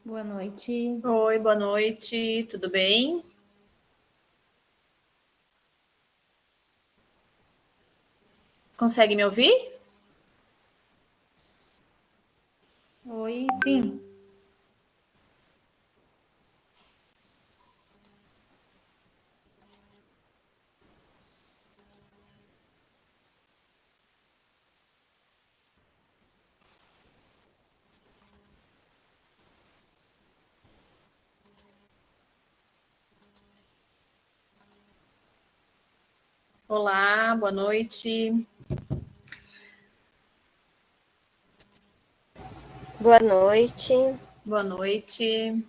Boa noite. Oi, boa noite, tudo bem? Consegue me ouvir? Oi, sim. Olá, boa noite. Boa noite. Boa noite.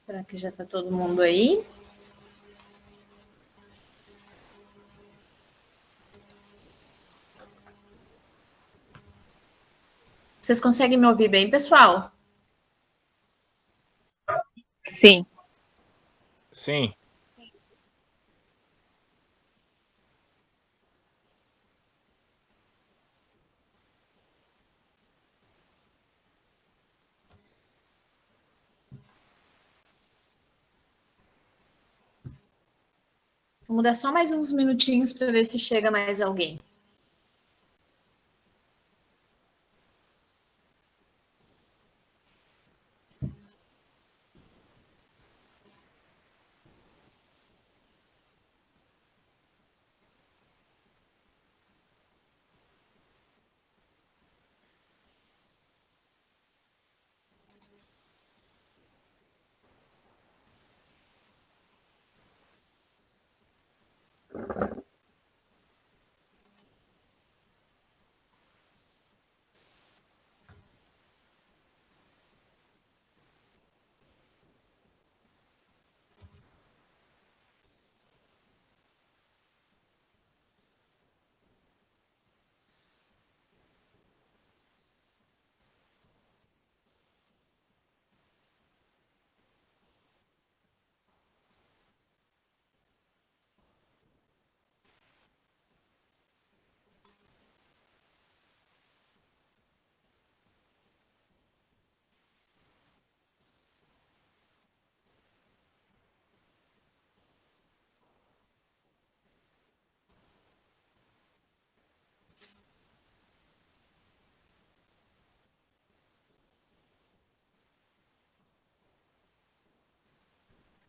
Será que já está todo mundo aí? Vocês conseguem me ouvir bem, pessoal? Sim. Sim. Vamos dar só mais uns minutinhos para ver se chega mais alguém.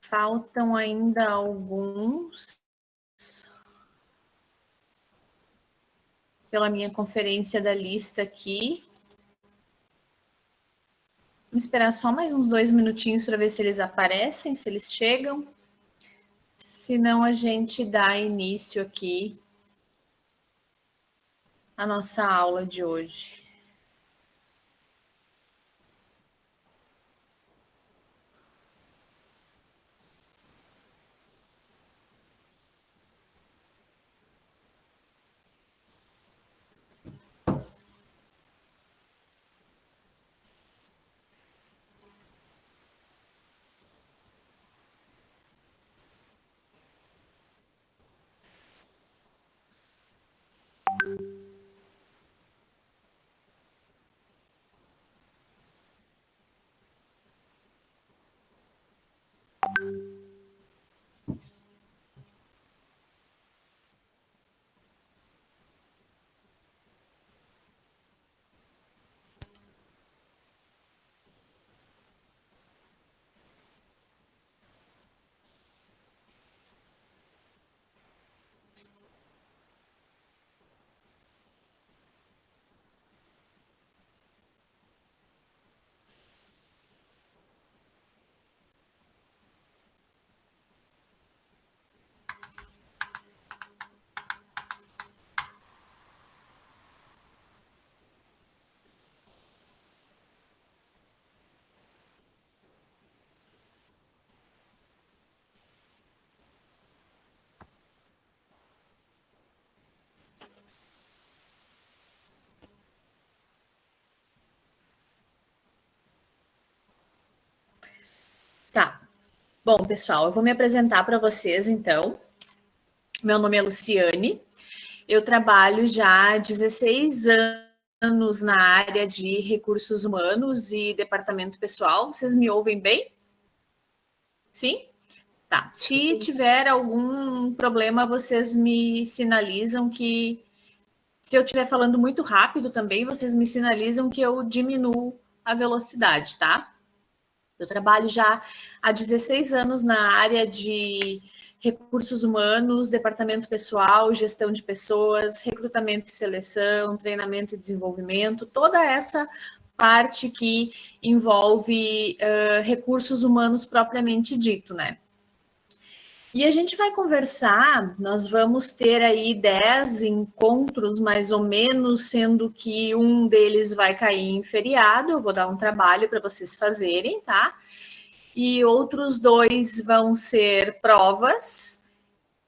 Faltam ainda alguns. Pela minha conferência da lista aqui. Vamos esperar só mais uns 2 minutinhos para ver se eles aparecem, se eles chegam. Senão a gente dá início aqui à nossa aula de hoje. Tá. Bom, pessoal, eu vou me apresentar para vocês, então. Meu nome é Luciane. Eu trabalho já há 16 anos na área de recursos humanos e departamento pessoal. Vocês me ouvem bem? Sim? Tá. Se tiver algum problema, vocês me sinalizam que... Se eu estiver falando muito rápido também, vocês me sinalizam que eu diminuo a velocidade, tá? Eu trabalho já há 16 anos na área de recursos humanos, departamento pessoal, gestão de pessoas, recrutamento e seleção, treinamento e desenvolvimento, toda essa parte que envolve recursos humanos propriamente dito, né? E a gente vai conversar, nós vamos ter aí 10 encontros, mais ou menos, sendo que um deles vai cair em feriado, eu vou dar um trabalho para vocês fazerem, tá? E outros 2 vão ser provas,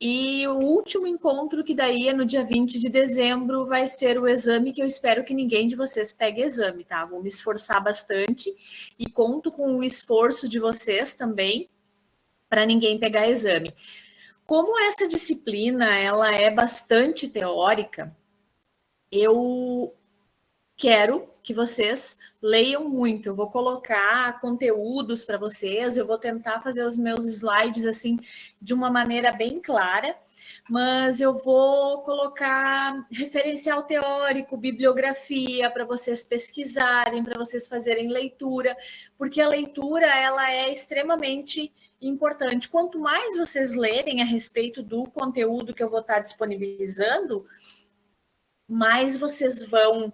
e o último encontro, que daí é no dia 20 de dezembro, vai ser o exame, que eu espero que ninguém de vocês pegue exame, tá? Vou me esforçar bastante e conto com o esforço de vocês também, para ninguém pegar exame. Como essa disciplina ela é bastante teórica, eu quero que vocês leiam muito. Eu vou colocar conteúdos para vocês, eu vou tentar fazer os meus slides assim de uma maneira bem clara, mas eu vou colocar referencial teórico, bibliografia para vocês pesquisarem, para vocês fazerem leitura, porque a leitura ela é extremamente importante. Quanto mais vocês lerem a respeito do conteúdo que eu vou estar disponibilizando, mais vocês vão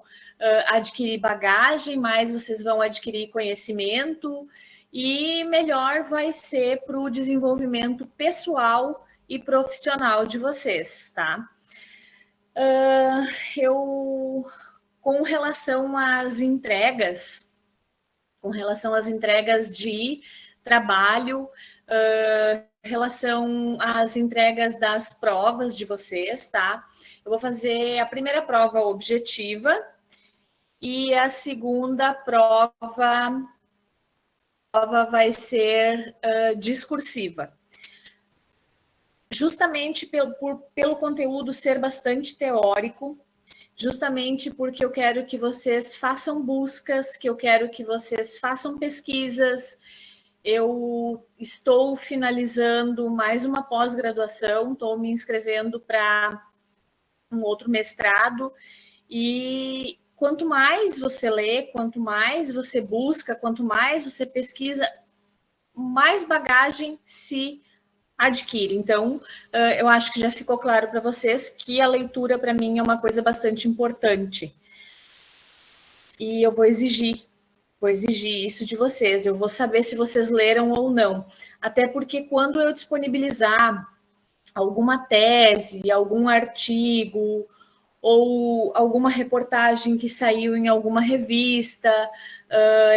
adquirir bagagem, mais vocês vão adquirir conhecimento e melhor vai ser para o desenvolvimento pessoal e profissional de vocês, tá? Com relação às entregas de trabalho, relação às entregas das provas de vocês, tá? Eu vou fazer a primeira prova objetiva e a segunda prova vai ser discursiva. Justamente pelo conteúdo ser bastante teórico, justamente porque eu quero que vocês façam buscas, que eu quero que vocês façam pesquisas. Eu estou finalizando mais uma pós-graduação, estou me inscrevendo para um outro mestrado, e quanto mais você lê, quanto mais você busca, quanto mais você pesquisa, mais bagagem se adquire. Então, eu acho que já ficou claro para vocês que a leitura, para mim, é uma coisa bastante importante. E eu vou exigir isso de vocês. Eu vou saber se vocês leram ou não. Até porque quando eu disponibilizar alguma tese, algum artigo ou alguma reportagem que saiu em alguma revista,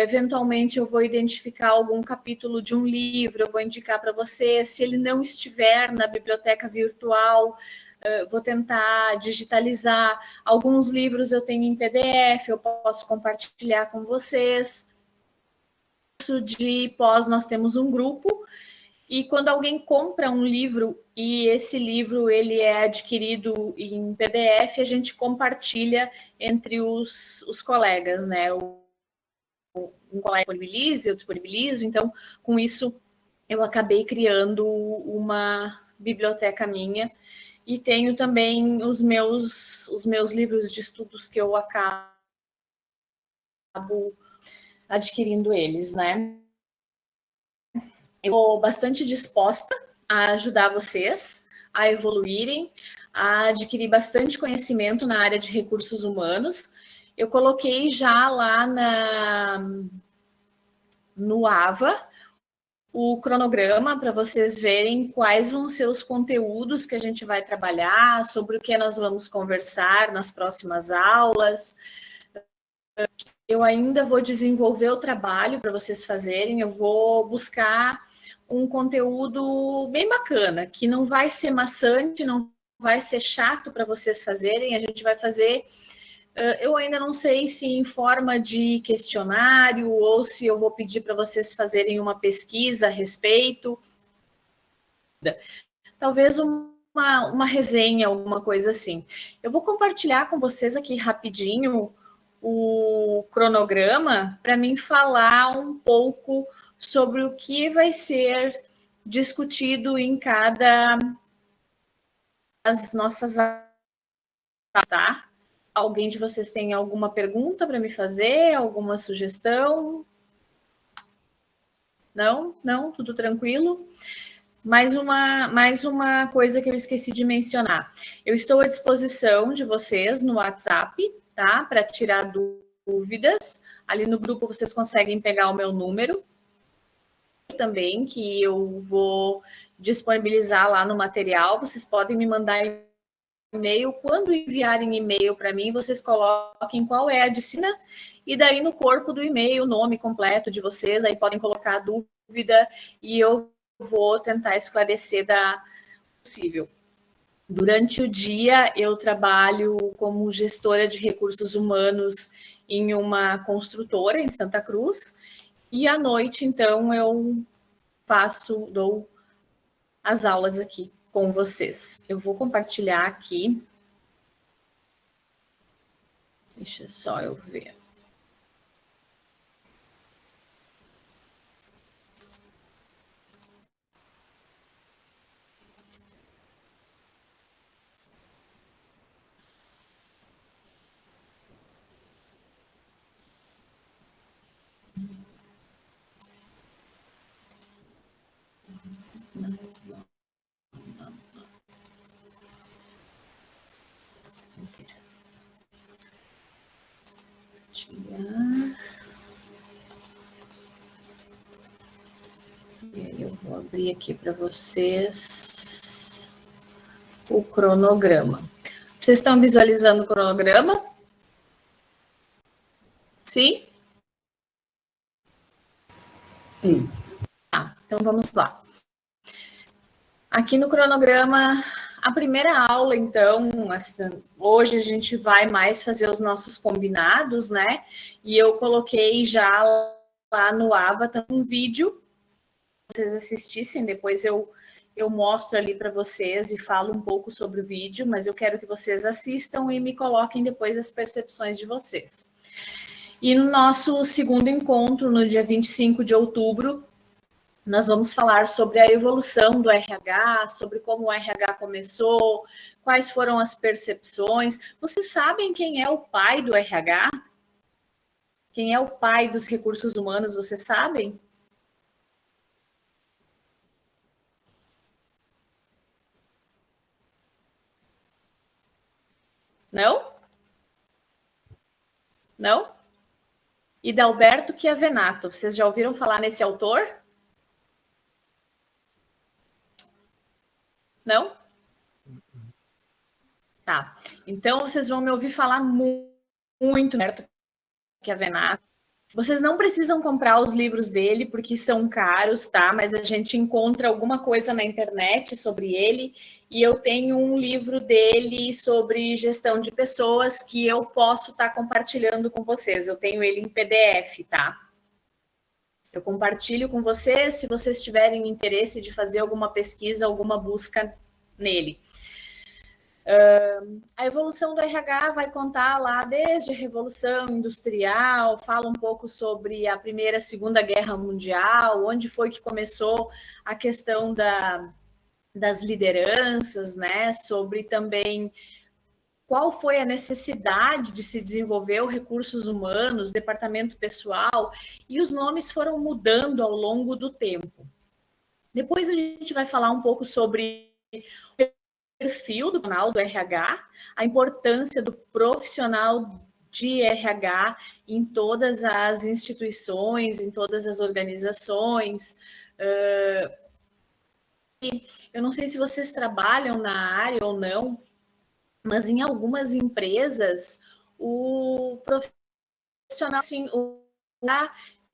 eventualmente eu vou identificar algum capítulo de um livro, eu vou indicar para você. Se ele não estiver na biblioteca virtual, vou tentar digitalizar. Alguns livros eu tenho em PDF, eu posso compartilhar com vocês. De pós, nós temos um grupo, e quando alguém compra um livro e esse livro ele é adquirido em PDF, a gente compartilha entre os colegas, né? Um colega disponibiliza, eu disponibilizo, então com isso eu acabei criando uma biblioteca minha, e tenho também os meus livros de estudos que eu acabo adquirindo eles, né? Eu estou bastante disposta a ajudar vocês a evoluírem, a adquirir bastante conhecimento na área de recursos humanos. Eu coloquei já lá no AVA o cronograma para vocês verem quais vão ser os conteúdos que a gente vai trabalhar, sobre o que nós vamos conversar nas próximas aulas. Eu ainda vou desenvolver o trabalho para vocês fazerem, eu vou buscar um conteúdo bem bacana, que não vai ser maçante, não vai ser chato para vocês fazerem. A gente vai fazer Eu ainda não sei se em forma de questionário ou se eu vou pedir para vocês fazerem uma pesquisa a respeito. Talvez uma resenha, alguma coisa assim. Eu vou compartilhar com vocês aqui rapidinho o cronograma para mim falar um pouco sobre o que vai ser discutido em cada das nossas, tá? Alguém de vocês tem alguma pergunta para me fazer? Alguma sugestão? Não? Não? Tudo tranquilo? Mais uma coisa que eu esqueci de mencionar. Eu estou à disposição de vocês no WhatsApp, tá? Para tirar dúvidas. Ali no grupo vocês conseguem pegar o meu número também, que eu vou disponibilizar lá no material. Vocês podem me mandar e-mail. Quando enviarem e-mail para mim, vocês coloquem qual é a disciplina e daí no corpo do e-mail o nome completo de vocês, aí podem colocar a dúvida e eu vou tentar esclarecer da possível. Durante o dia eu trabalho como gestora de recursos humanos em uma construtora em Santa Cruz e à noite então eu dou as aulas aqui com vocês. Eu vou compartilhar aqui. Deixa só eu ver. E aí eu vou abrir aqui para vocês o cronograma. Vocês estão visualizando o cronograma? Sim? Sim. Tá, então vamos lá. Aqui no cronograma, a primeira aula, então, assim, hoje a gente vai mais fazer os nossos combinados, né? E eu coloquei já lá no Avatar um vídeo, para vocês assistissem, depois eu mostro ali para vocês e falo um pouco sobre o vídeo, mas eu quero que vocês assistam e me coloquem depois as percepções de vocês. E no nosso segundo encontro, no dia 25 de outubro, nós vamos falar sobre a evolução do RH, sobre como o RH começou, quais foram as percepções. Vocês sabem quem é o pai do RH? Quem é o pai dos recursos humanos, vocês sabem? Não? Não? E Dalberto Chiavenato, vocês já ouviram falar nesse autor? Não? Tá. Então, vocês vão me ouvir falar muito Dalberto Chiavenato. Vocês não precisam comprar os livros dele, porque são caros, tá? Mas a gente encontra alguma coisa na internet sobre ele. E eu tenho um livro dele sobre gestão de pessoas que eu posso estar compartilhando com vocês. Eu tenho ele em PDF, tá? Eu compartilho com vocês, se vocês tiverem interesse de fazer alguma pesquisa, alguma busca nele. A evolução do RH vai contar lá desde a Revolução Industrial, fala um pouco sobre a Primeira e Segunda Guerra Mundial, onde foi que começou a questão das lideranças, né? Sobre também qual foi a necessidade de se desenvolver os recursos humanos, departamento pessoal, e os nomes foram mudando ao longo do tempo. Depois a gente vai falar um pouco sobre perfil do canal do RH, a importância do profissional de RH em todas as instituições, em todas as organizações. Eu não sei se vocês trabalham na área ou não, mas em algumas empresas o profissional, assim,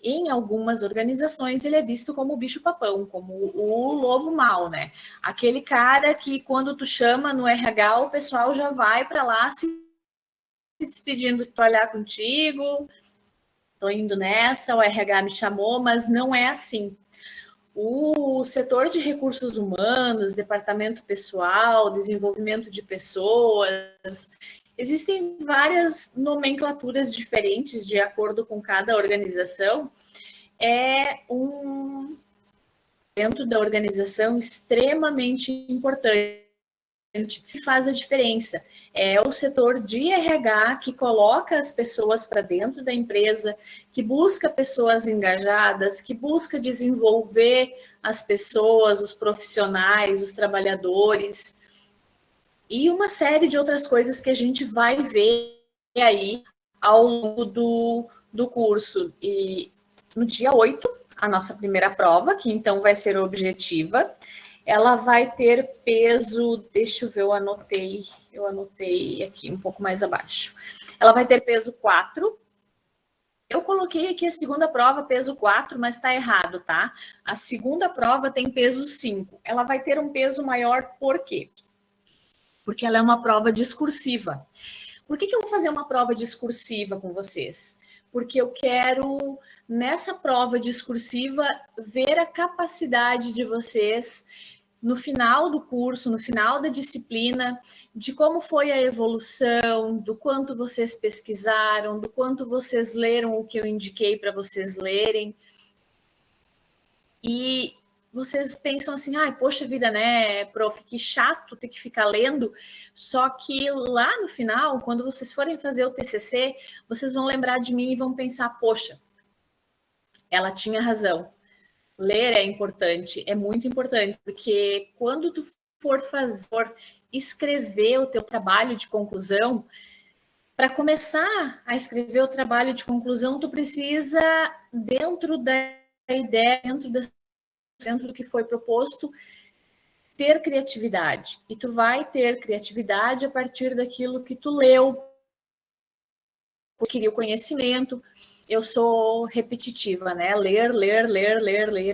em algumas organizações, ele é visto como o bicho-papão, como o lobo mau, né? Aquele cara que, quando tu chama no RH, o pessoal já vai para lá se despedindo de trabalhar contigo, estou indo nessa, o RH me chamou, mas não é assim. O setor de recursos humanos, departamento pessoal, desenvolvimento de pessoas, existem várias nomenclaturas diferentes de acordo com cada organização. É dentro da organização extremamente importante, que faz a diferença. É o setor de RH que coloca as pessoas para dentro da empresa, que busca pessoas engajadas, que busca desenvolver as pessoas, os profissionais, os trabalhadores, e uma série de outras coisas que a gente vai ver aí ao longo do curso. E no dia 8, a nossa primeira prova, que então vai ser objetiva, ela vai ter peso, deixa eu ver, eu anotei aqui um pouco mais abaixo. Ela vai ter peso 4. Eu coloquei aqui a segunda prova peso 4, mas está errado, tá? A segunda prova tem peso 5. Ela vai ter um peso maior, por quê? Porque ela é uma prova discursiva. Por que eu vou fazer uma prova discursiva com vocês? Porque eu quero, nessa prova discursiva, ver a capacidade de vocês no final do curso, no final da disciplina, de como foi a evolução, do quanto vocês pesquisaram, do quanto vocês leram o que eu indiquei para vocês lerem. E vocês pensam assim, ai, poxa vida, né, prof, que chato ter que ficar lendo. Só que lá no final, quando vocês forem fazer o TCC, vocês vão lembrar de mim e vão pensar, poxa, ela tinha razão. Ler é importante, é muito importante, porque quando tu for escrever o teu trabalho de conclusão, para começar a escrever o trabalho de conclusão, tu precisa, dentro da ideia, dentro do que foi proposto, ter criatividade. E tu vai ter criatividade a partir daquilo que tu leu, adquirir o conhecimento. Eu sou repetitiva, né? Ler,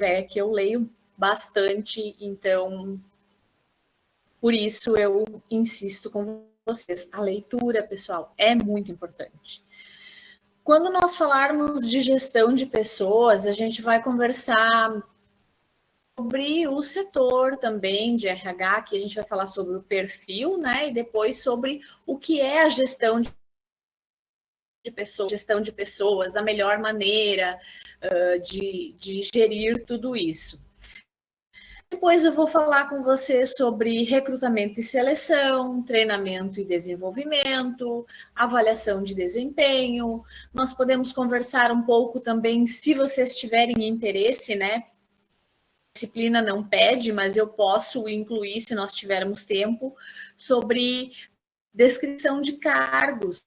é que eu leio bastante, então por isso eu insisto com vocês. A leitura, pessoal, é muito importante. Quando nós falarmos de gestão de pessoas, a gente vai conversar sobre o setor também de RH, que a gente vai falar sobre o perfil, né? E depois sobre o que é a gestão de pessoas, a melhor maneira de gerir tudo isso. Depois eu vou falar com você sobre recrutamento e seleção, treinamento e desenvolvimento, avaliação de desempenho. Nós podemos conversar um pouco também, se vocês tiverem interesse, né? A disciplina não pede, mas eu posso incluir, se nós tivermos tempo, sobre descrição de cargos.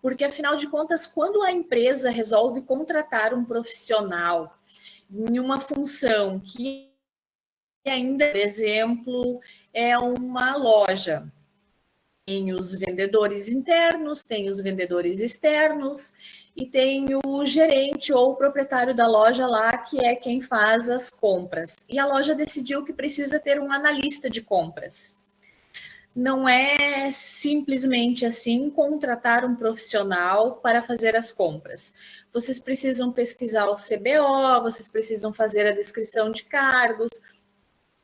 Porque, afinal de contas, quando a empresa resolve contratar um profissional em uma função que ainda, por exemplo, é uma loja, tem os vendedores internos, tem os vendedores externos e tem o gerente ou o proprietário da loja lá, que é quem faz as compras. E a loja decidiu que precisa ter um analista de compras. Não é simplesmente assim contratar um profissional para fazer as compras. Vocês precisam pesquisar o CBO, vocês precisam fazer a descrição de cargos,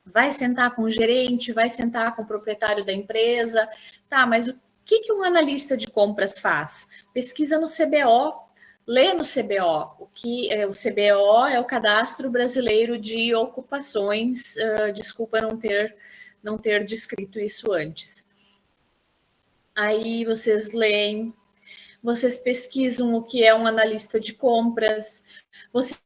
vai sentar com o gerente, vai sentar com o proprietário da empresa. Tá, mas o que um analista de compras faz? Pesquisa no CBO, lê no CBO. O CBO é o Cadastro Brasileiro de Ocupações. Desculpa não ter descrito isso antes. Aí vocês leem, vocês pesquisam o que é um analista de compras, vocês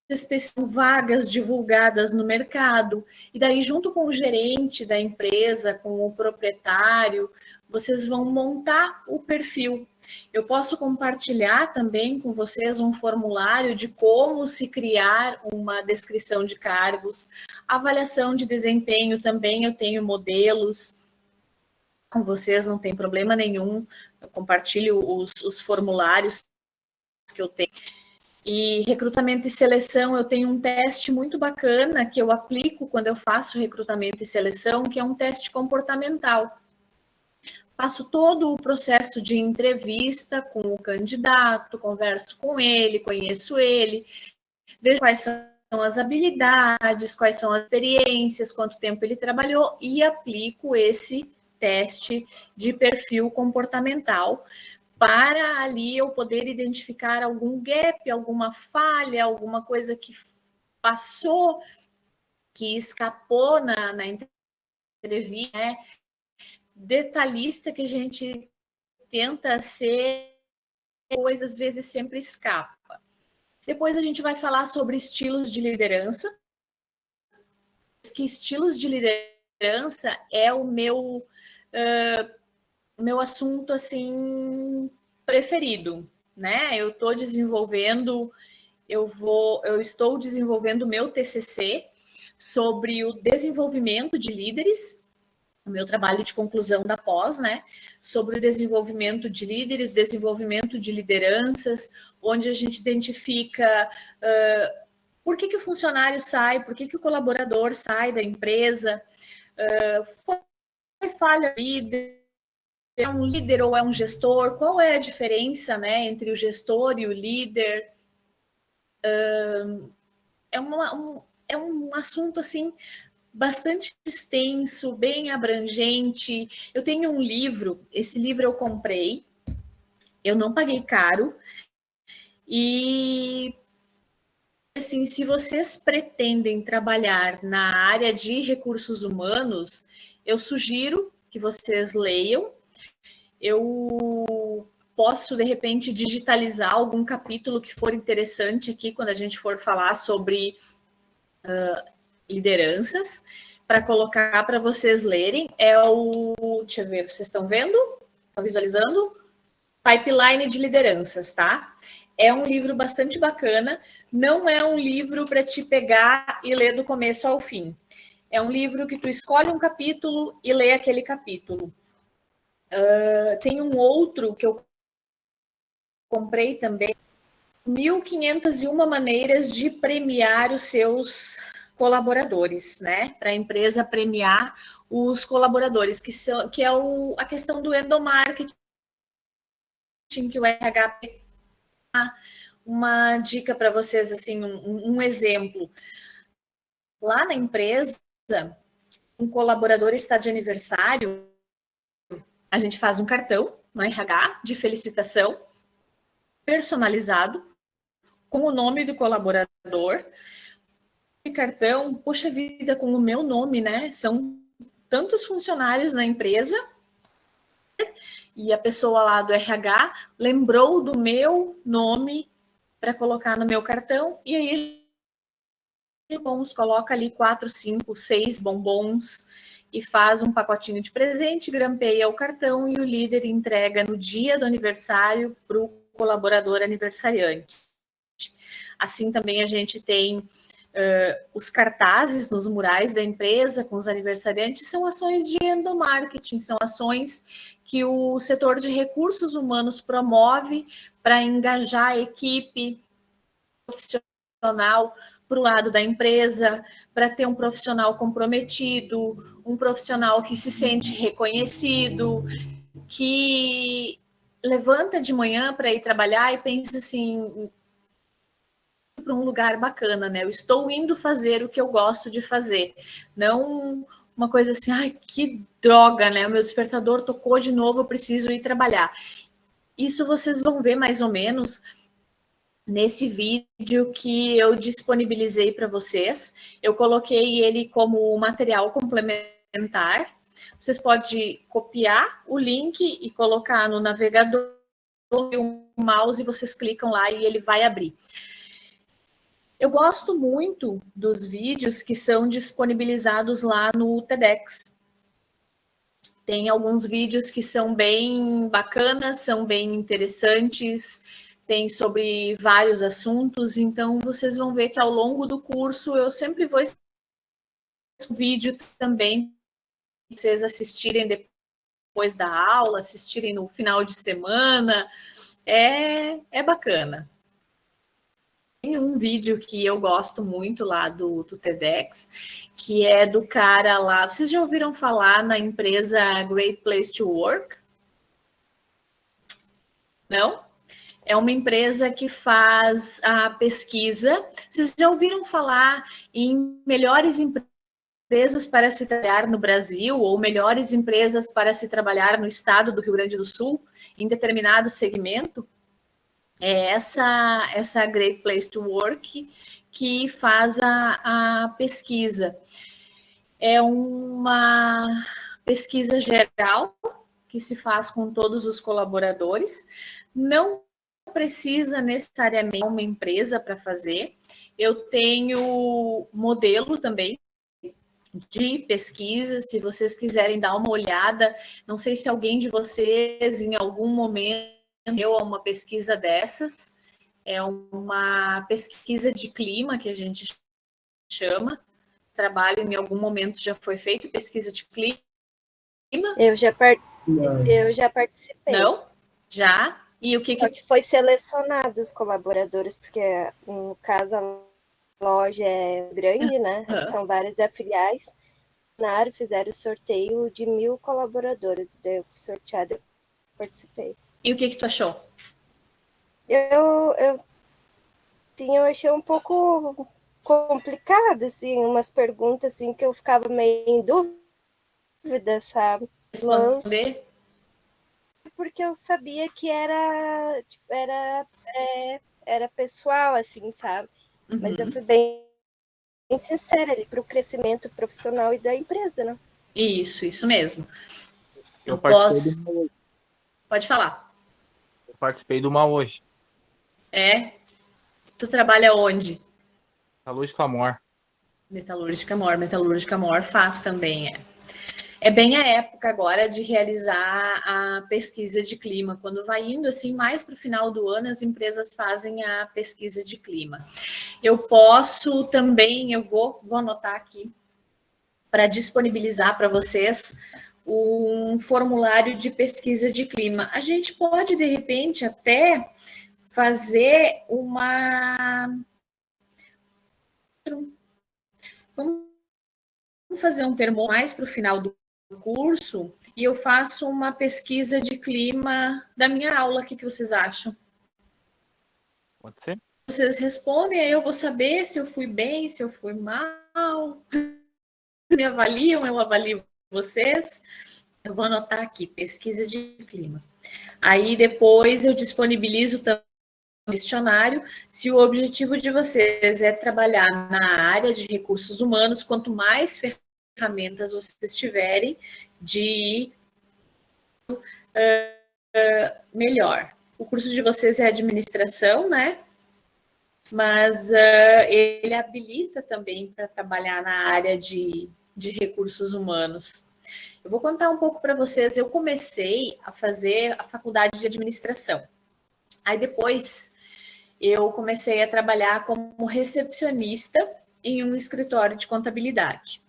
pesquisam vagas divulgadas no mercado, e daí junto com o gerente da empresa, com o proprietário, vocês vão montar o perfil. Eu posso compartilhar também com vocês um formulário de como se criar uma descrição de cargos, avaliação de desempenho também, eu tenho modelos com vocês, não tem problema nenhum, eu compartilho os formulários que eu tenho. E recrutamento e seleção, eu tenho um teste muito bacana que eu aplico quando eu faço recrutamento e seleção, que é um teste comportamental. faço todo o processo de entrevista com o candidato, converso com ele, conheço ele, vejo quais são as habilidades, quais são as experiências, quanto tempo ele trabalhou e aplico esse teste de perfil comportamental para ali eu poder identificar algum gap, alguma falha, alguma coisa que passou, que escapou na entrevista, né? Detalhista que a gente tenta ser, coisas às vezes sempre escapa. Depois a gente vai falar sobre estilos de liderança, que estilos de liderança é o meu assunto assim preferido, né? Eu estou desenvolvendo o meu TCC sobre o desenvolvimento de líderes, o meu trabalho de conclusão da pós, né? Sobre o desenvolvimento de líderes, desenvolvimento de lideranças, onde a gente identifica por que o funcionário sai, por que o colaborador sai da empresa, foi falha líder, é um líder ou é um gestor, qual é a diferença, né, entre o gestor e o líder? É um assunto, assim, bastante extenso, bem abrangente. Eu tenho um livro, esse livro eu comprei, eu não paguei caro, e assim, se vocês pretendem trabalhar na área de recursos humanos, eu sugiro que vocês leiam. Eu posso, de repente, digitalizar algum capítulo que for interessante aqui, quando a gente for falar sobre lideranças, para colocar para vocês lerem. É o... Deixa eu ver, vocês estão vendo? Estão visualizando? Pipeline de lideranças, tá? É um livro bastante bacana. Não é um livro para te pegar e ler do começo ao fim. É um livro que tu escolhe um capítulo e lê aquele capítulo. Tem um outro que eu comprei também, 1.501 maneiras de premiar os seus colaboradores, né? Para a empresa premiar os colaboradores, que é a questão do endomarketing, que o RH... Uma dica para vocês, assim, um exemplo. Lá na empresa, um colaborador está de aniversário, a gente faz um cartão no RH de felicitação, personalizado, com o nome do colaborador. E cartão, poxa vida, com o meu nome, né? São tantos funcionários na empresa, e a pessoa lá do RH lembrou do meu nome para colocar no meu cartão, e aí coloca ali 4, 5, 6 bombons e faz um pacotinho de presente, grampeia o cartão e o líder entrega no dia do aniversário para o colaborador aniversariante. Assim também a gente tem os cartazes nos murais da empresa com os aniversariantes, são ações de endomarketing, são ações que o setor de recursos humanos promove para engajar a equipe profissional para o lado da empresa, para ter um profissional comprometido, um profissional que se sente reconhecido, que levanta de manhã para ir trabalhar e pensa assim, para um lugar bacana, né? Eu estou indo fazer o que eu gosto de fazer, não uma coisa assim, ai, que droga, né? O meu despertador tocou de novo, eu preciso ir trabalhar. Isso vocês vão ver mais ou menos nesse vídeo que eu disponibilizei para vocês. Eu coloquei ele como material complementar. Vocês podem copiar o link e colocar no navegador, o mouse, vocês clicam lá e ele vai abrir. Eu gosto muito dos vídeos que são disponibilizados lá no TEDx. Tem alguns vídeos que são bem bacanas, são bem interessantes, tem sobre vários assuntos, então vocês vão ver que ao longo do curso eu sempre vou um vídeo também para vocês assistirem depois da aula, assistirem no final de semana, é bacana. Tem um vídeo que eu gosto muito lá do TEDx, que é do cara lá, vocês já ouviram falar na empresa Great Place to Work? Não? É uma empresa que faz a pesquisa. Vocês já ouviram falar em melhores empresas para se trabalhar no Brasil ou melhores empresas para se trabalhar no estado do Rio Grande do Sul, em determinado segmento? É essa Great Place to Work que faz a pesquisa. É uma pesquisa geral que se faz com todos os colaboradores. Não precisa necessariamente uma empresa para fazer. Eu tenho modelo também de pesquisa, se vocês quiserem dar uma olhada. Não sei se alguém de vocês, em algum momento, deu uma pesquisa dessas. É uma pesquisa de clima, que a gente chama. Trabalho em algum momento já foi feito, pesquisa de clima. Eu já participei. Não? Já? E o que Só que foi selecionado os colaboradores, porque no caso a loja é grande, né? São várias filiais. Na área fizeram o sorteio de 1.000 colaboradores. Daí eu fui sorteada, eu participei. E o que tu achou? Eu achei um pouco complicado, assim, umas perguntas assim, que eu ficava meio em dúvida, sabe? Responder? Porque eu sabia que era pessoal, assim, sabe? Uhum. Mas eu fui bem sincera ali para o crescimento profissional e da empresa, né? Isso mesmo. Eu posso. Pode falar. Eu participei do uma hoje. É? Tu trabalha onde? Metalúrgica Amor. Metalúrgica Amor faz também, É bem a época agora de realizar a pesquisa de clima. Quando vai indo assim mais para o final do ano, as empresas fazem a pesquisa de clima. Eu posso também, eu vou anotar aqui para disponibilizar para vocês um formulário de pesquisa de clima. A gente pode, de repente, até fazer Vamos fazer um termo mais para o final do curso e eu faço uma pesquisa de clima da minha aula. O que vocês acham? Pode ser? Vocês respondem, aí eu vou saber se eu fui bem, se eu fui mal. Me avaliam, eu avalio vocês. Eu vou anotar aqui, pesquisa de clima. Aí depois eu disponibilizo também um questionário. Se o objetivo de vocês é trabalhar na área de recursos humanos, quanto mais ferramentas vocês tiverem melhor. O curso de vocês é administração, né? Mas ele habilita também para trabalhar na área de recursos humanos. Eu vou contar um pouco para vocês. Eu comecei a fazer a faculdade de administração. Aí depois eu comecei a trabalhar como recepcionista em um escritório de contabilidade.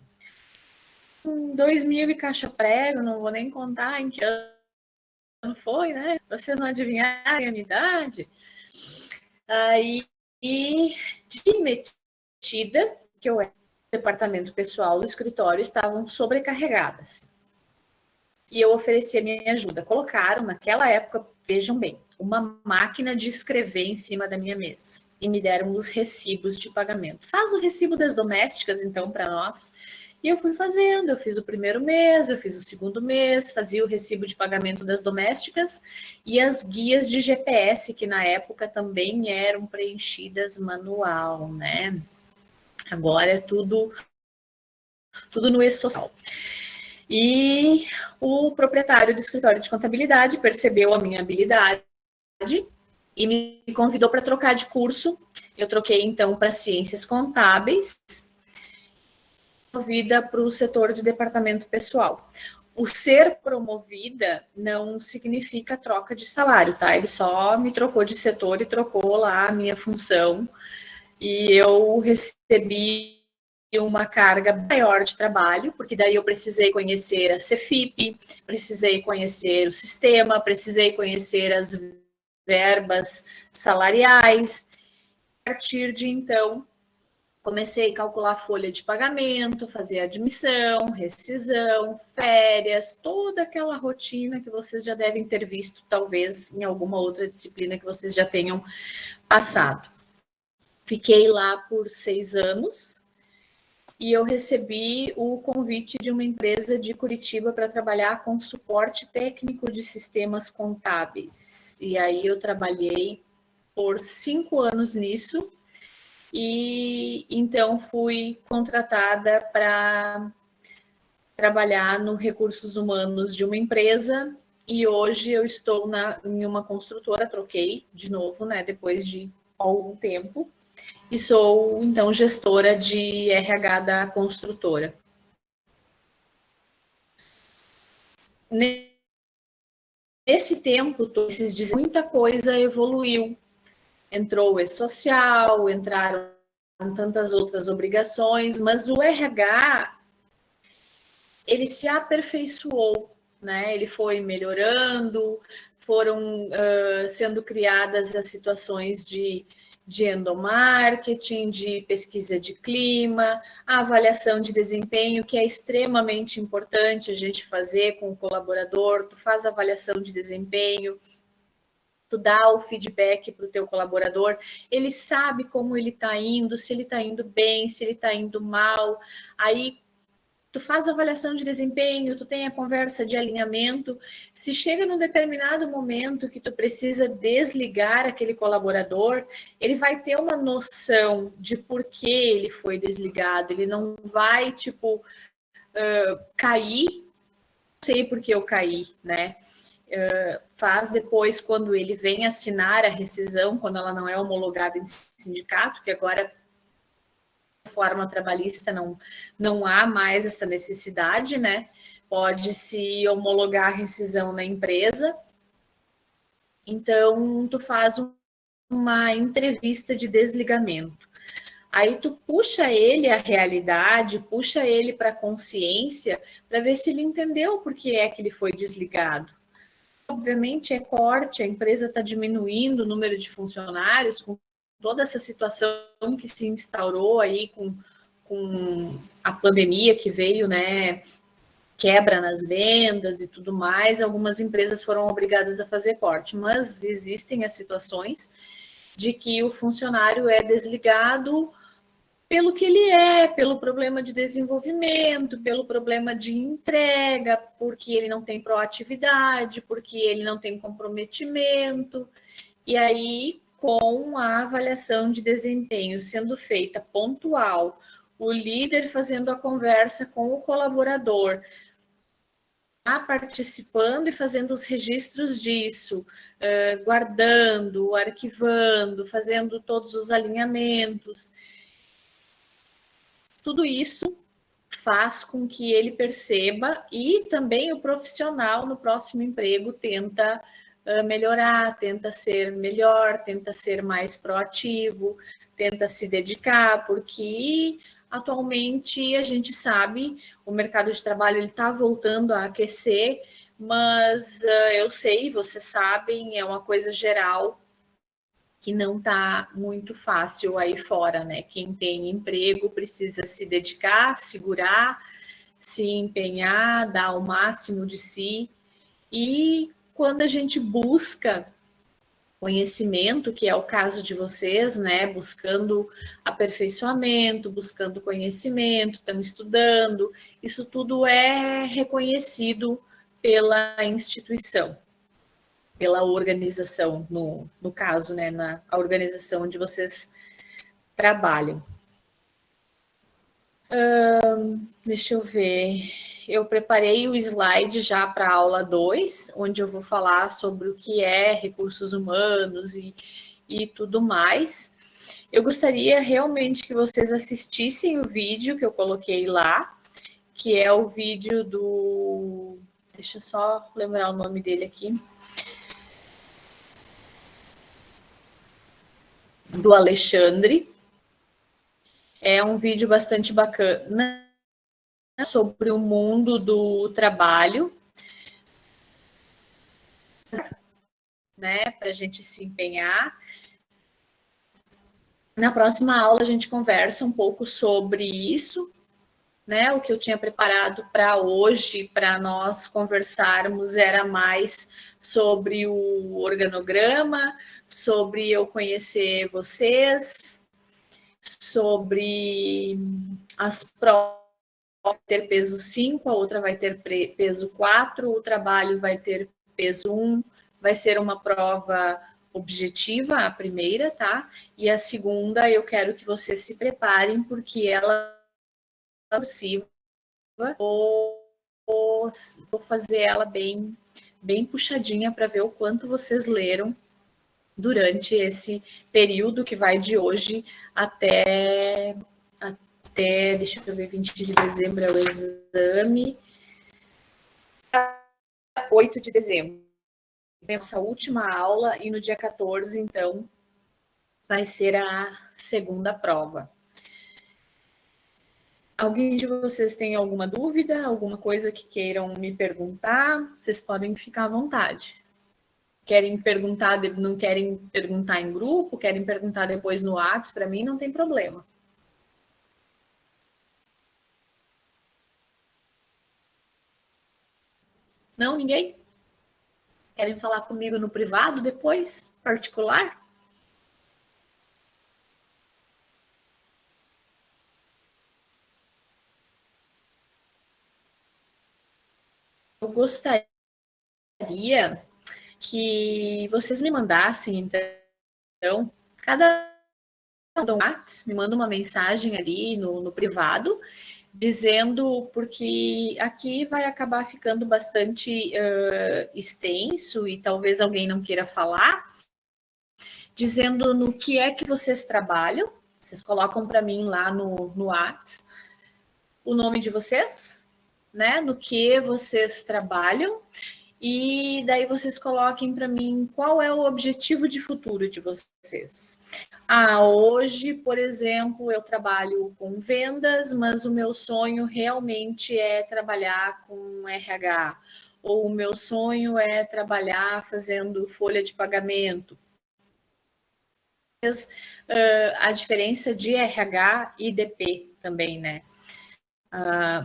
Em 2000 e caixa prego, não vou nem contar em que ano foi, né? Vocês não adivinharem a minha idade. Aí, de metida, que eu era no departamento pessoal do escritório, estavam sobrecarregadas. E eu ofereci a minha ajuda. Colocaram, naquela época, vejam bem, uma máquina de escrever em cima da minha mesa. E me deram os recibos de pagamento. Faz o recibo das domésticas, então, para nós. E eu fui fazendo, eu fiz o primeiro mês, eu fiz o segundo mês, fazia o recibo de pagamento das domésticas e as guias de GPS, que na época também eram preenchidas manual, né? Agora é tudo no e-social. E o proprietário do escritório de contabilidade percebeu a minha habilidade e me convidou para trocar de curso. Eu troquei, então, para ciências contábeis, promovida para o setor de departamento pessoal. O ser promovida não significa troca de salário, tá? Ele só me trocou de setor e trocou lá a minha função. E eu recebi uma carga maior de trabalho, porque daí eu precisei conhecer a Cefip, precisei conhecer o sistema, precisei conhecer as verbas salariais. A partir de então, Comecei a calcular a folha de pagamento, fazer admissão, rescisão, férias, toda aquela rotina que vocês já devem ter visto, talvez em alguma outra disciplina que vocês já tenham passado. Fiquei lá por 6 anos e eu recebi o convite de uma empresa de Curitiba para trabalhar com suporte técnico de sistemas contábeis. E aí eu trabalhei por 5 anos nisso. E então fui contratada para trabalhar no recursos humanos de uma empresa e hoje eu estou em uma construtora, troquei de novo, né, depois de algum tempo, e sou então gestora de RH da construtora. Nesse tempo, muita coisa evoluiu. Entrou o e-social, entraram tantas outras obrigações, mas o RH, ele se aperfeiçoou, né? Ele foi melhorando, foram sendo criadas as situações de endomarketing, de pesquisa de clima, a avaliação de desempenho, que é extremamente importante a gente fazer com o colaborador. Tu faz avaliação de desempenho, tu dá o feedback para o teu colaborador, ele sabe como ele está indo, se ele está indo bem, se ele está indo mal. Aí tu faz a avaliação de desempenho, tu tem a conversa de alinhamento. Se chega num determinado momento que tu precisa desligar aquele colaborador, ele vai ter uma noção de por que ele foi desligado. Ele não vai, tipo, cair, não sei por que eu caí, né? Faz depois, quando ele vem assinar a rescisão, quando ela não é homologada em sindicato, que agora forma trabalhista não há mais essa necessidade, né? Pode-se homologar a rescisão na empresa. Então, tu faz uma entrevista de desligamento. Aí tu puxa ele à realidade, puxa ele para a consciência, para ver se ele entendeu por que é que ele foi desligado. Obviamente é corte, a empresa está diminuindo o número de funcionários, com toda essa situação que se instaurou aí com a pandemia que veio, né, quebra nas vendas e tudo mais, algumas empresas foram obrigadas a fazer corte, mas existem as situações de que o funcionário é desligado pelo que ele é, pelo problema de desenvolvimento, pelo problema de entrega, porque ele não tem proatividade, porque ele não tem comprometimento. E aí, com a avaliação de desempenho sendo feita pontual, o líder fazendo a conversa com o colaborador, participando e fazendo os registros disso, guardando, arquivando, fazendo todos os alinhamentos. Tudo isso faz com que ele perceba, e também o profissional no próximo emprego tenta melhorar, tenta ser melhor, tenta ser mais proativo, tenta se dedicar, porque atualmente a gente sabe, o mercado de trabalho está voltando a aquecer, mas eu sei, vocês sabem, é uma coisa geral, que não está muito fácil aí fora, né? Quem tem emprego precisa se dedicar, segurar, se empenhar, dar o máximo de si. E quando a gente busca conhecimento, que é o caso de vocês, né? Buscando aperfeiçoamento, buscando conhecimento, estão estudando, isso tudo é reconhecido pela instituição, pela organização, no caso, né, a organização onde vocês trabalham. Deixa eu ver. Eu preparei o slide já para a aula 2, onde eu vou falar sobre o que é recursos humanos e tudo mais. Eu gostaria realmente que vocês assistissem o vídeo que eu coloquei lá, que é o vídeo do... Deixa eu só lembrar o nome dele aqui. Do Alexandre. É um vídeo bastante bacana sobre o mundo do trabalho, né, para a gente se empenhar. Na próxima aula a gente conversa um pouco sobre isso, né? O que eu tinha preparado para hoje, para nós conversarmos, era mais sobre o organograma, sobre eu conhecer vocês, sobre as provas ter peso 5, a outra vai ter peso 4, o trabalho vai ter peso 1, vai ser uma prova objetiva, a primeira, tá? E a segunda eu quero que vocês se preparem, porque ela é possível, vou fazer ela bem puxadinha para ver o quanto vocês leram durante esse período que vai de hoje até, deixa eu ver, 20 de dezembro é o exame, 8 de dezembro. Essa última aula e no dia 14, então, vai ser a segunda prova. Alguém de vocês tem alguma dúvida, alguma coisa que queiram me perguntar? Vocês podem ficar à vontade. Querem perguntar, não querem perguntar em grupo, querem perguntar depois no WhatsApp, para mim não tem problema. Não, ninguém? Querem falar comigo no privado depois, particular? Eu gostaria que vocês me mandassem, então, cada um me manda uma mensagem ali no privado, dizendo, porque aqui vai acabar ficando bastante extenso e talvez alguém não queira falar, dizendo no que é que vocês trabalham. Vocês colocam para mim lá no WhatsApp o nome de vocês, né? No que vocês trabalham. E daí vocês coloquem para mim qual é o objetivo de futuro de vocês. Hoje, por exemplo, eu trabalho com vendas, mas o meu sonho realmente é trabalhar com RH. Ou o meu sonho é trabalhar fazendo folha de pagamento. A diferença de RH e DP também, né?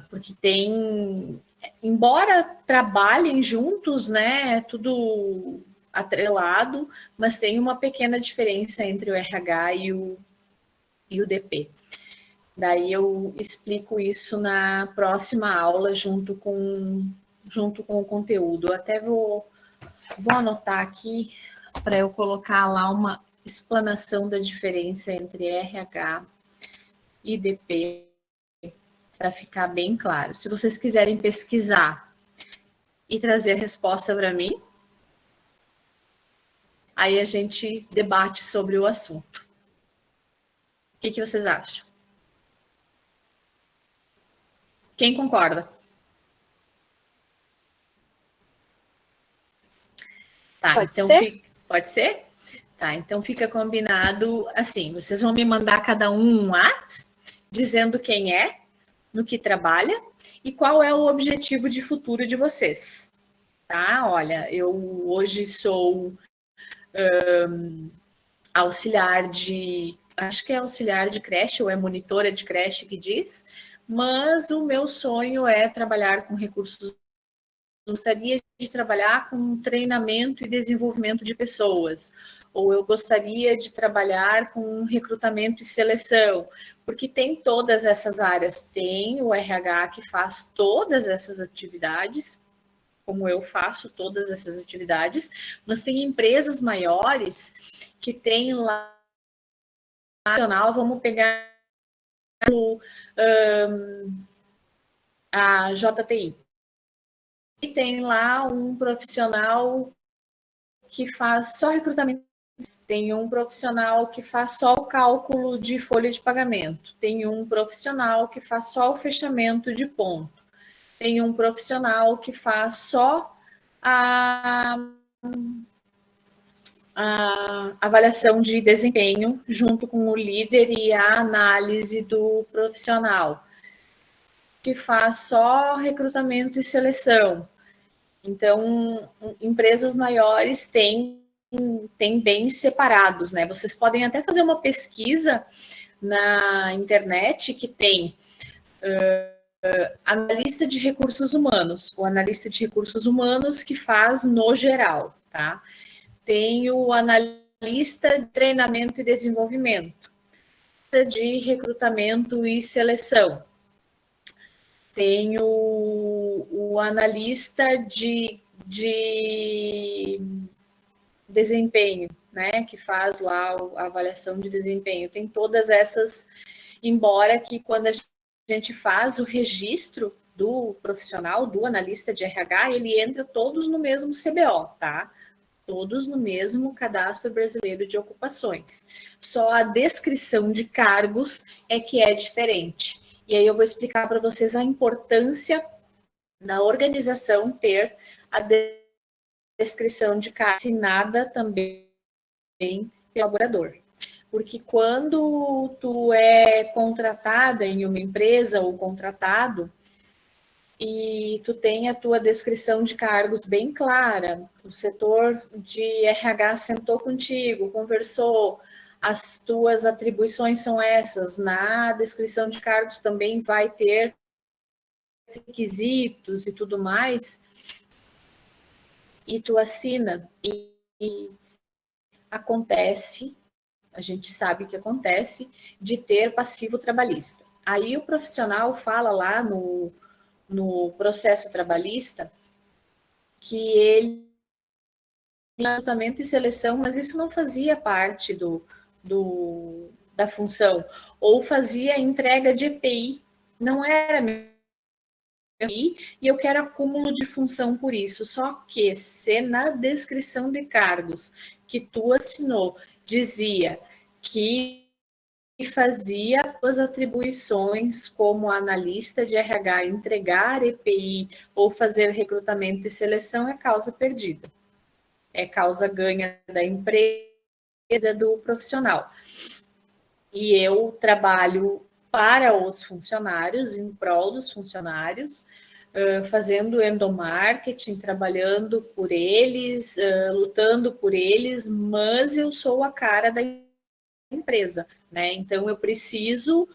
Porque tem, embora trabalhem juntos, né, tudo atrelado, mas tem uma pequena diferença entre o RH e o DP. Daí eu explico isso na próxima aula junto com o conteúdo. Eu até vou anotar aqui para eu colocar lá uma explanação da diferença entre RH e DP, para ficar bem claro. Se vocês quiserem pesquisar e trazer a resposta para mim, aí a gente debate sobre o assunto. O que vocês acham? Quem concorda? Tá, Pode então ser? Pode ser? Tá, então fica combinado assim, vocês vão me mandar cada um WhatsApp dizendo quem é, no que trabalha e qual é o objetivo de futuro de vocês. Tá? Olha, eu hoje sou auxiliar de, acho que é auxiliar de creche ou é monitora de creche que diz, mas o meu sonho é trabalhar com recursos. Gostaria de trabalhar com treinamento e desenvolvimento de pessoas, ou eu gostaria de trabalhar com recrutamento e seleção, porque tem todas essas áreas, tem o RH que faz todas essas atividades, como eu faço todas essas atividades, mas tem empresas maiores que tem lá, vamos pegar a JTI, e tem lá um profissional que faz só recrutamento, tem um profissional que faz só o cálculo de folha de pagamento, tem um profissional que faz só o fechamento de ponto, tem um profissional que faz só a avaliação de desempenho junto com o líder e a análise do profissional, que faz só recrutamento e seleção. Então, empresas maiores têm tem bem separados, né? Vocês podem até fazer uma pesquisa na internet que tem analista de recursos humanos, o analista de recursos humanos que faz no geral, tá? Tem o analista de treinamento e desenvolvimento, de recrutamento e seleção. Tem o analista de desempenho, né, que faz lá a avaliação de desempenho. Tem todas essas, embora que quando a gente faz o registro do profissional, do analista de RH, ele entra todos no mesmo CBO, tá? Todos no mesmo Cadastro Brasileiro de Ocupações. Só a descrição de cargos é que é diferente. E aí eu vou explicar para vocês a importância da organização ter a descrição de cargos assinada também pelo colaborador. Porque quando tu é contratada em uma empresa ou contratado, e tu tem a tua descrição de cargos bem clara, o setor de RH sentou contigo, conversou, as tuas atribuições são essas, na descrição de cargos também vai ter requisitos e tudo mais, e tu assina, e acontece, a gente sabe que acontece, de ter passivo trabalhista. Aí o profissional fala lá no processo trabalhista que ele recrutamento e seleção, mas isso não fazia parte da função, ou fazia entrega de EPI, não era EPI, e eu quero acúmulo de função por isso, só que se na descrição de cargos que tu assinou dizia que fazia as atribuições como analista de RH, entregar EPI ou fazer recrutamento e seleção, é causa perdida. É causa ganha da empresa, do profissional. E eu trabalho para os funcionários, em prol dos funcionários, fazendo endomarketing, trabalhando por eles, lutando por eles, mas eu sou a cara da empresa, né? Então eu preciso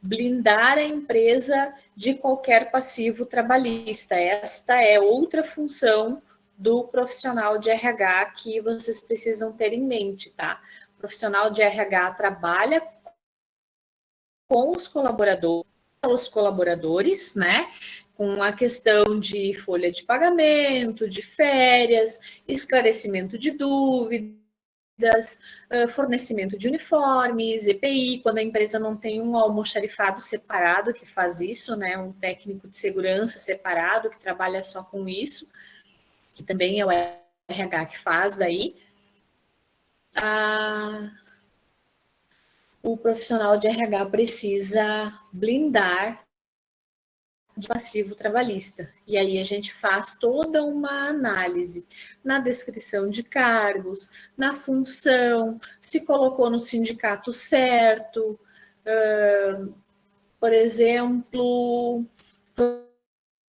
blindar a empresa de qualquer passivo trabalhista. Esta é outra função do profissional de RH que vocês precisam ter em mente, tá? O profissional de RH trabalha com os colaboradores, né? Com a questão de folha de pagamento, de férias, esclarecimento de dúvidas, fornecimento de uniformes, EPI, quando a empresa não tem um almoxarifado separado que faz isso, né? Um técnico de segurança separado que trabalha só com isso, que também é o RH que faz daí. O profissional de RH precisa blindar de passivo trabalhista. E aí a gente faz toda uma análise na descrição de cargos, na função, se colocou no sindicato certo, por exemplo,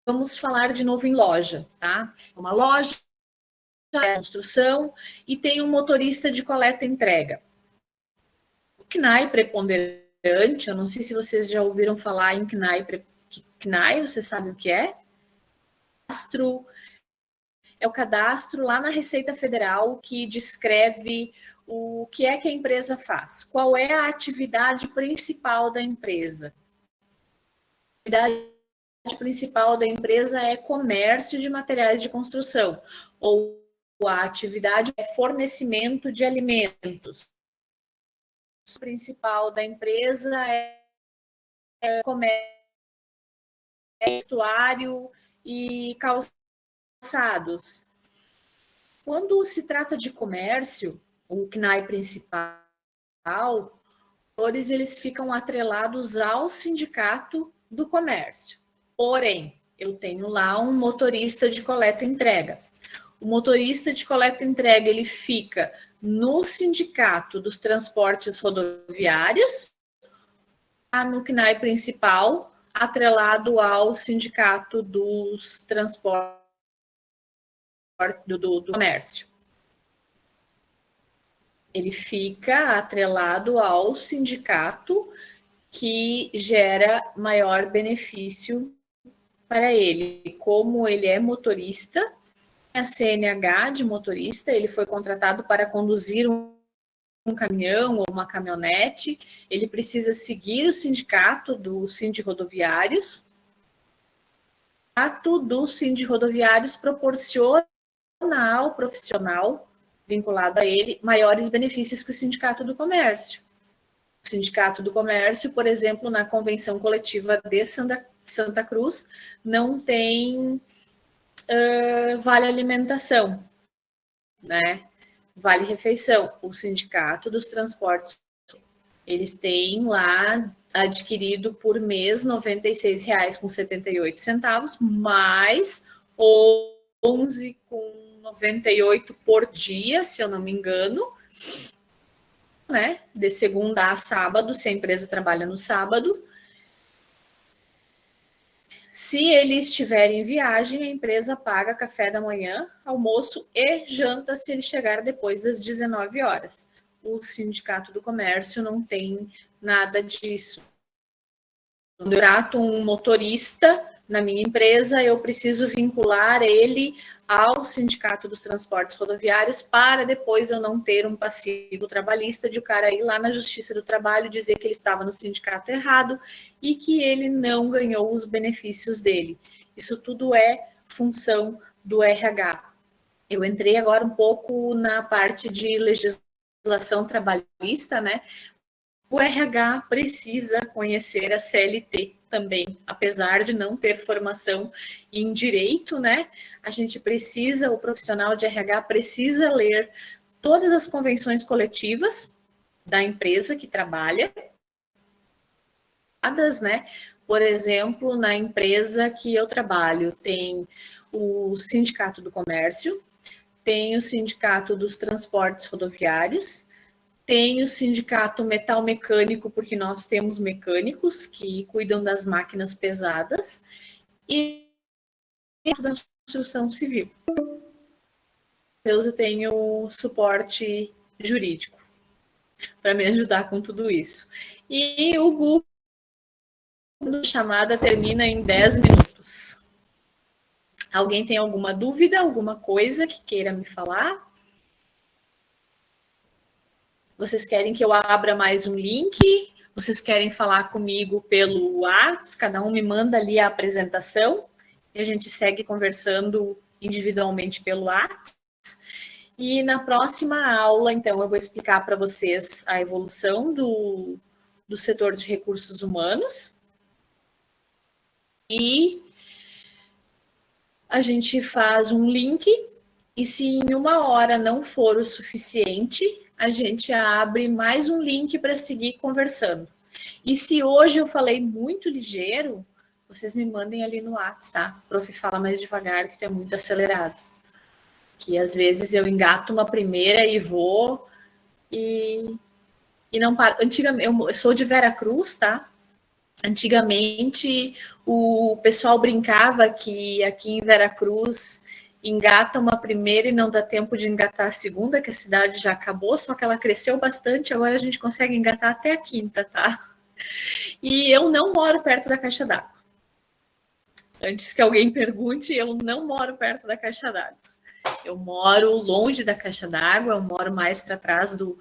vamos falar de novo em loja, tá? Uma loja de construção e tem um motorista de coleta e entrega. O CNAE preponderante, eu não sei se vocês já ouviram falar em CNAE, você sabe o que é? É o cadastro lá na Receita Federal que descreve o que é que a empresa faz, qual é a atividade principal da empresa. A atividade principal da empresa é comércio de materiais de construção, ou a atividade é fornecimento de alimentos. A principal da empresa é comércio, vestuário e calçados. Quando se trata de comércio, o CNAE principal, eles ficam atrelados ao sindicato do comércio. Porém, eu tenho lá um motorista de coleta e entrega. O motorista de coleta e entrega, ele fica no sindicato dos transportes rodoviários, no CNAE principal, atrelado ao sindicato dos transportes do comércio. Ele fica atrelado ao sindicato que gera maior benefício para ele. Como ele é motorista, a CNH de motorista, ele foi contratado para conduzir um caminhão ou uma caminhonete, ele precisa seguir o sindicato do Sindrodoviários. O sindicato do Sindrodoviários proporciona ao profissional vinculado a ele maiores benefícios que o Sindicato do Comércio. O Sindicato do Comércio, por exemplo, na Convenção Coletiva de Santa Cruz, não tem vale alimentação, né? Vale refeição. O Sindicato dos Transportes, eles têm lá adquirido por mês R$ 96,78, mais 11,98 por dia, se eu não me engano, né? De segunda a sábado, se a empresa trabalha no sábado. Se ele estiver em viagem, a empresa paga café da manhã, almoço e janta se ele chegar depois das 19 horas. O Sindicato do Comércio não tem nada disso. Quando eu trato um motorista na minha empresa, eu preciso vincular ele ao Sindicato dos Transportes Rodoviários para depois eu não ter um passivo trabalhista de o cara ir lá na Justiça do Trabalho dizer que ele estava no sindicato errado e que ele não ganhou os benefícios dele. Isso tudo é função do RH. Eu entrei agora um pouco na parte de legislação trabalhista, né? O RH precisa conhecer a CLT também, apesar de não ter formação em direito, né? A gente precisa, o profissional de RH precisa ler todas as convenções coletivas da empresa que trabalha, né? Por exemplo, na empresa que eu trabalho, tem o Sindicato do Comércio, tem o Sindicato dos Transportes Rodoviários, tem o Sindicato Metal Mecânico, porque nós temos mecânicos que cuidam das máquinas pesadas, e da construção civil. Eu tenho suporte jurídico para me ajudar com tudo isso. E o Google, chamada termina em 10 minutos. Alguém tem alguma dúvida, alguma coisa que queira me falar? Vocês querem que eu abra mais um link? Vocês querem falar comigo pelo WhatsApp? Cada um me manda ali a apresentação e a gente segue conversando individualmente pelo WhatsApp. E na próxima aula, então, eu vou explicar para vocês a evolução do setor de recursos humanos. E a gente faz um link e se em 1 hora não for o suficiente, a gente abre mais um link para seguir conversando. E se hoje eu falei muito ligeiro, vocês me mandem ali no WhatsApp, tá? Prof, fala mais devagar, que tu é muito acelerado. Que às vezes eu engato uma primeira e vou e não paro. Antigamente, eu sou de Veracruz, tá? Antigamente, o pessoal brincava que aqui em Veracruz engata uma primeira e não dá tempo de engatar a segunda, que a cidade já acabou, só que ela cresceu bastante, agora a gente consegue engatar até a quinta, tá? E eu não moro perto da caixa d'água. Antes que alguém pergunte, eu não moro perto da caixa d'água. Eu moro longe da caixa d'água, eu moro mais para trás do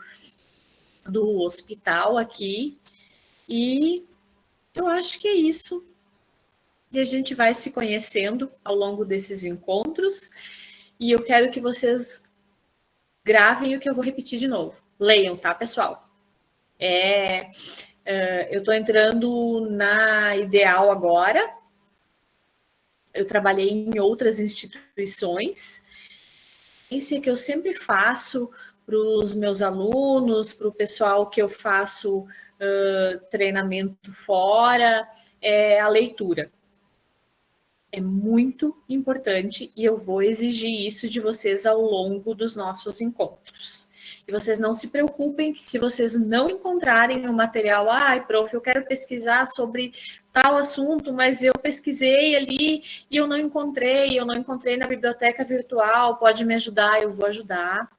hospital aqui, e eu acho que é isso. E a gente vai se conhecendo ao longo desses encontros. E eu quero que vocês gravem o que eu vou repetir de novo. Leiam, tá, pessoal? Eu estou entrando na Ideal agora. Eu trabalhei em outras instituições. Isso que eu sempre faço para os meus alunos, para o pessoal que eu faço treinamento fora, é a leitura. É muito importante e eu vou exigir isso de vocês ao longo dos nossos encontros. E vocês não se preocupem que se vocês não encontrarem o material, prof, eu quero pesquisar sobre tal assunto, mas eu pesquisei ali e eu não encontrei na biblioteca virtual, pode me ajudar? Eu vou ajudar.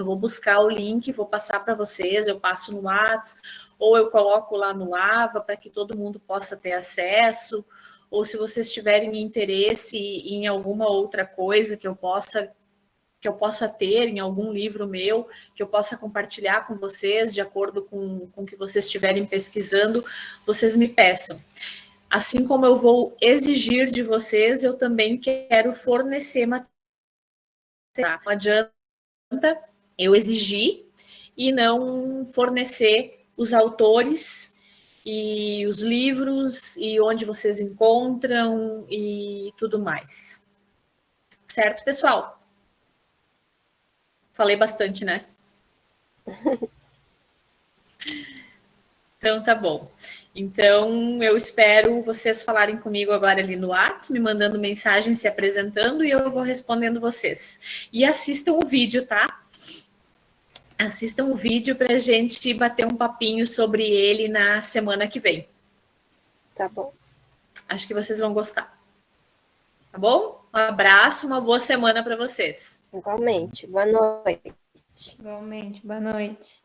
Eu vou buscar o link, vou passar para vocês, eu passo no WhatsApp, ou eu coloco lá no Lava para que todo mundo possa ter acesso, ou se vocês tiverem interesse em alguma outra coisa que eu possa ter em algum livro meu, que eu possa compartilhar com vocês, de acordo com o que vocês estiverem pesquisando, vocês me peçam. Assim como eu vou exigir de vocês, eu também quero fornecer material. Não adianta eu exigir e não fornecer os autores e os livros e onde vocês encontram e tudo mais. Certo, pessoal? Falei bastante, né? Então, tá bom. Então, eu espero vocês falarem comigo agora ali no WhatsApp, me mandando mensagem, se apresentando, e eu vou respondendo vocês. E assistam o vídeo, tá? Assistam o vídeo para a gente bater um papinho sobre ele na semana que vem. Tá bom. Acho que vocês vão gostar. Tá bom? Um abraço, uma boa semana para vocês. Igualmente. Boa noite. Igualmente. Boa noite.